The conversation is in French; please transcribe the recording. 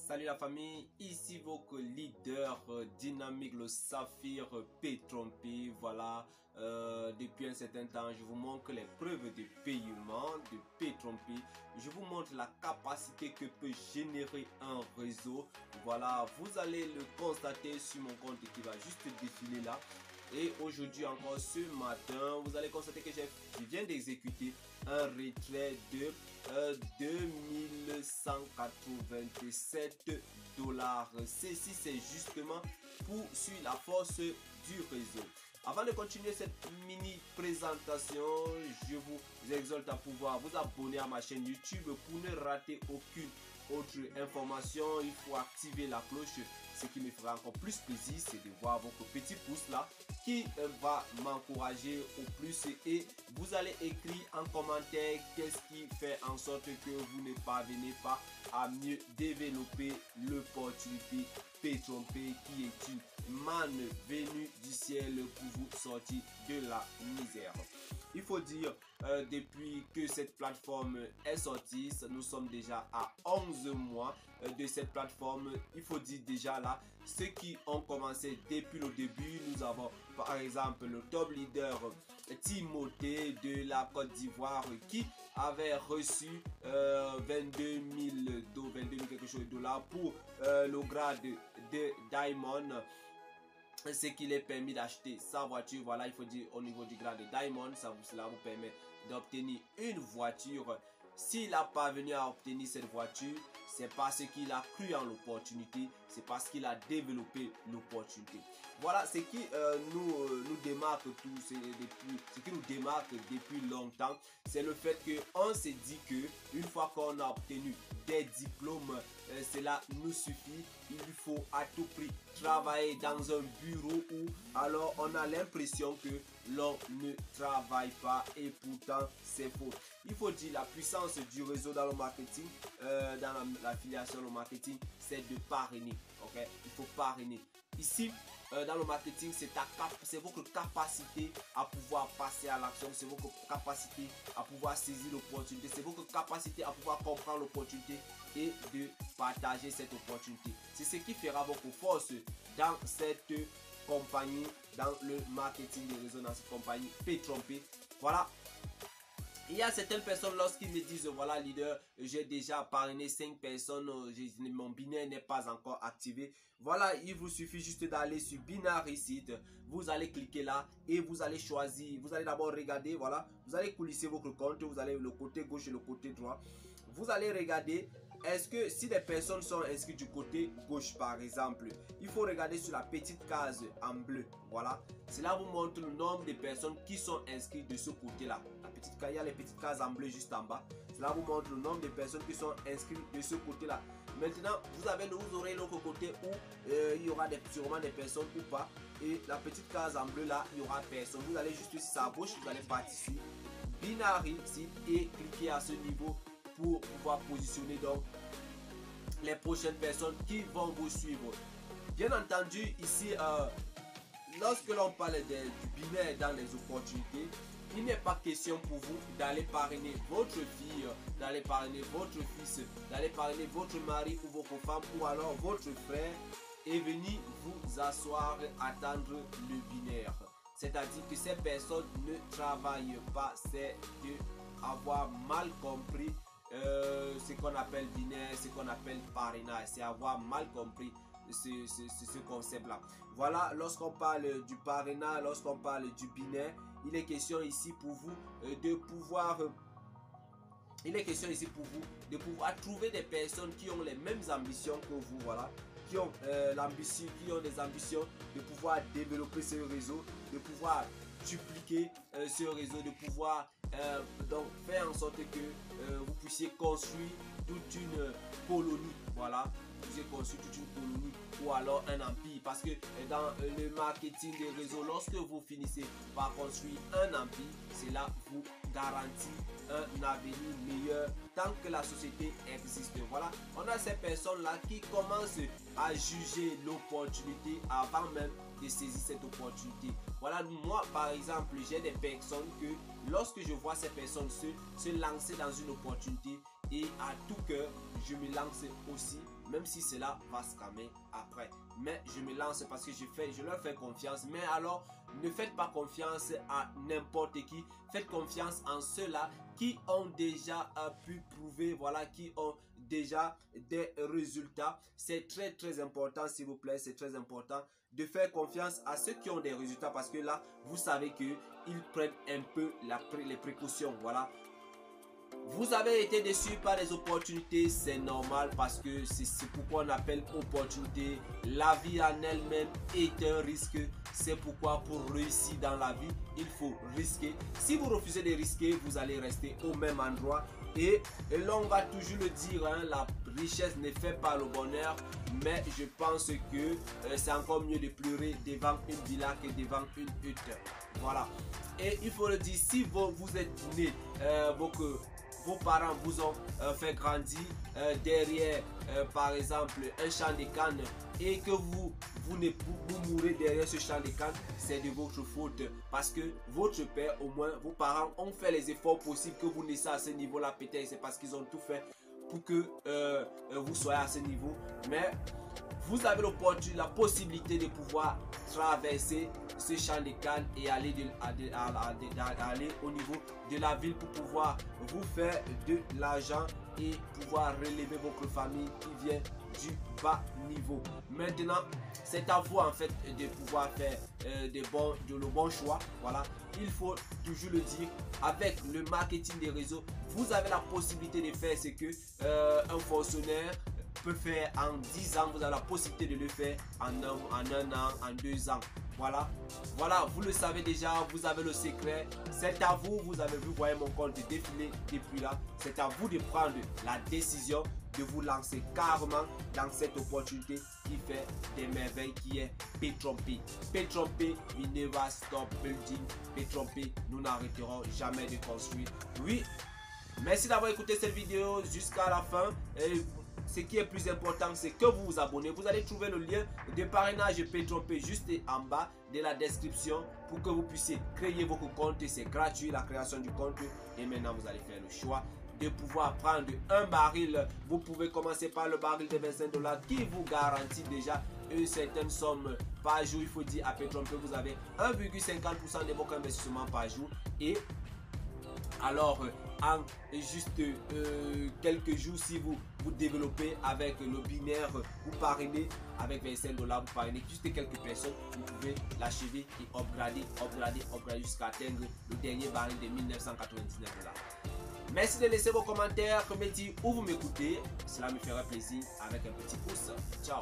Salut la famille, ici votre leader dynamique, le Saphir P-Trompé. Voilà, depuis un certain temps, je vous montre les preuves de paiement de P-Trompé. Je vous montre la capacité que peut générer un réseau. Voilà, vous allez le constater sur mon compte qui va juste défiler là. Et aujourd'hui encore ce matin, vous allez constater que je viens d'exécuter un retrait de 2187 $. Ceci c'est justement pour suivre la force du réseau. Avant de continuer cette mini présentation, je vous exhorte à pouvoir vous abonner à ma chaîne YouTube pour ne rater aucune autre information. Il faut activer la cloche. Ce qui me fera encore plus plaisir, c'est de voir votre petit pouce là qui va m'encourager au plus, et vous allez écrire en commentaire qu'est-ce qui fait en sorte que vous ne parvenez pas à mieux développer l'opportunité P-Trompé, qui est une manne venue du ciel pour vous sortir de la misère. Il faut dire, depuis que cette plateforme est sortie, nous sommes déjà à 11 mois de cette plateforme. Il faut dire déjà là, ceux qui ont commencé depuis le début, nous avons par exemple le top leader Timothée de la Côte d'Ivoire qui avait reçu 22 000 quelque chose de dollars pour le grade de Diamond, ce qui les permis d'acheter sa voiture. Voilà, il faut dire au niveau du grade de Diamond, cela vous permet d'obtenir une voiture. S'il a parvenu à obtenir cette voiture, c'est parce qu'il a cru en l'opportunité, c'est parce qu'il a développé l'opportunité. Voilà ce qui nous démarque ce qui nous démarque depuis longtemps, c'est le fait qu'on s'est dit que une fois qu'on a obtenu des diplômes, cela nous suffit. Il faut à tout prix travailler dans un bureau où alors on a l'impression que l'on ne travaille pas, et pourtant c'est faux. Il faut dire la puissance du réseau dans le marketing, dans l'affiliation, le marketing, c'est de parrainer. Ok, il faut parrainer. Ici, dans le marketing, c'est votre capacité à pouvoir passer à l'action, c'est votre capacité à pouvoir saisir l'opportunité, c'est votre capacité à pouvoir comprendre l'opportunité et de partager cette opportunité. C'est ce qui fera votre force dans cette compagnie, dans le marketing des réseaux, dans cette compagnie P-Trompé. Voilà. Il y a certaines personnes, lorsqu'ils me disent voilà leader, j'ai déjà parrainé 5 personnes, mon binaire n'est pas encore activé. Voilà, il vous suffit juste d'aller sur Binary Site, vous allez cliquer là et vous allez choisir, vous allez d'abord regarder, voilà, vous allez coulisser votre compte, vous allez le côté gauche et le côté droit. Vous allez regarder, est-ce que si des personnes sont inscrites du côté gauche par exemple, il faut regarder sur la petite case en bleu, voilà. Cela vous montre le nombre de personnes qui sont inscrites de ce côté-là. Il y a les petites cases en bleu juste en bas. Cela vous montre le nombre de personnes qui sont inscrites de ce côté-là. Maintenant, vous aurez l'autre côté où il y aura sûrement des personnes ou pas. Et la petite case en bleu là, il n'y aura personne. Vous allez juste ici à gauche, vous allez partir sur Binary Site et cliquer à ce niveau pour pouvoir positionner donc les prochaines personnes qui vont vous suivre. Bien entendu, ici, lorsque l'on parle du binaire dans les opportunités, il n'est pas question pour vous d'aller parrainer votre fille, d'aller parrainer votre fils, d'aller parrainer votre mari ou votre femme ou alors votre frère et venir vous asseoir, attendre le binaire. C'est-à-dire que ces personnes ne travaillent pas, c'est d'avoir mal compris ce qu'on appelle binaire, ce qu'on appelle parrainage, c'est avoir mal compris ce concept là. Voilà, lorsqu'on parle du parrainage, lorsqu'on parle du binaire, il est question ici pour vous de pouvoir trouver des personnes qui ont les mêmes ambitions que vous, voilà, qui ont des ambitions de pouvoir développer ce réseau, de pouvoir dupliquer ce réseau, de pouvoir donc faire en sorte que vous puissiez construire toute une colonie, voilà, vous puissiez construire toute une colonie ou alors un empire, parce que dans le marketing des réseaux, lorsque vous finissez par construire un empire, cela vous garantit un avenir meilleur tant que la société existe. Voilà, on a ces personnes là qui commencent à juger l'opportunité avant même de saisir cette opportunité. Voilà, moi par exemple, j'ai des personnes que lorsque je vois ces personnes se lancer dans une opportunité, et à tout cœur je me lance aussi même si cela va scammer après. Mais je me lance parce que je leur fais confiance. Mais alors, ne faites pas confiance à n'importe qui. Faites confiance en ceux-là qui ont déjà pu prouver, voilà, qui ont déjà des résultats. C'est très important, s'il vous plaît, c'est très important de faire confiance à ceux qui ont des résultats, parce que là, vous savez qu'ils prennent un peu les précautions, voilà. Vous avez été déçu par les opportunités, c'est normal, parce que c'est pourquoi on appelle opportunité. La vie en elle-même est un risque. C'est pourquoi pour réussir dans la vie, il faut risquer. Si vous refusez de risquer, vous allez rester au même endroit. Et là, on va toujours le dire, hein, la richesse ne fait pas le bonheur. Mais je pense que c'est encore mieux de pleurer devant une villa que devant une hutte. Voilà. Et il faut le dire, si vous êtes né, vos parents vous ont fait grandir derrière, par exemple, un champ de canne, et que vous mourrez derrière ce champ de canne, c'est de votre faute. Parce que votre père, au moins, vos parents ont fait les efforts possibles que vous naissiez à ce niveau-là. Peut-être c'est parce qu'ils ont tout fait pour que vous soyez à ce niveau. Mais vous avez la possibilité de pouvoir traverser ce champ de canne et aller au niveau de la ville pour pouvoir vous faire de l'argent et pouvoir relever votre famille qui vient du bas niveau. Maintenant, c'est à vous en fait de pouvoir faire le bon choix. Voilà, il faut toujours le dire, avec le marketing des réseaux, vous avez la possibilité de faire ce que un fonctionnaire peut faire en 10 ans. Vous avez la possibilité de le faire en un an, en 2 ans. Voilà, vous le savez déjà, vous avez le secret. C'est à vous, vous avez vu, voyez mon compte défiler depuis là. C'est à vous de prendre la décision de vous lancer carrément dans cette opportunité qui fait des merveilles, qui est Petronpay. Petronpay, we never stop building. Petronpay, nous n'arrêterons jamais de construire. Oui, merci d'avoir écouté cette vidéo jusqu'à la fin. Et ce qui est plus important, c'est que vous vous abonnez. Vous allez trouver le lien de parrainage Petronpay juste en bas de la description pour que vous puissiez créer votre compte. C'est gratuit, la création du compte. Et maintenant, vous allez faire le choix de pouvoir prendre un baril. Vous pouvez commencer par le baril de 25 $ qui vous garantit déjà une certaine somme par jour. Il faut dire à Petronpay, vous avez 1,50% de votre investissement par jour. Et alors, en juste quelques jours, si vous développez avec le binaire, vous parrainez avec 25 $, vous parrainez juste quelques personnes, vous pouvez l'achever et upgrader jusqu'à atteindre le dernier baril de 1999 $. Merci de laisser vos commentaires, me dire où vous m'écoutez, cela me ferait plaisir avec un petit pouce. Ciao.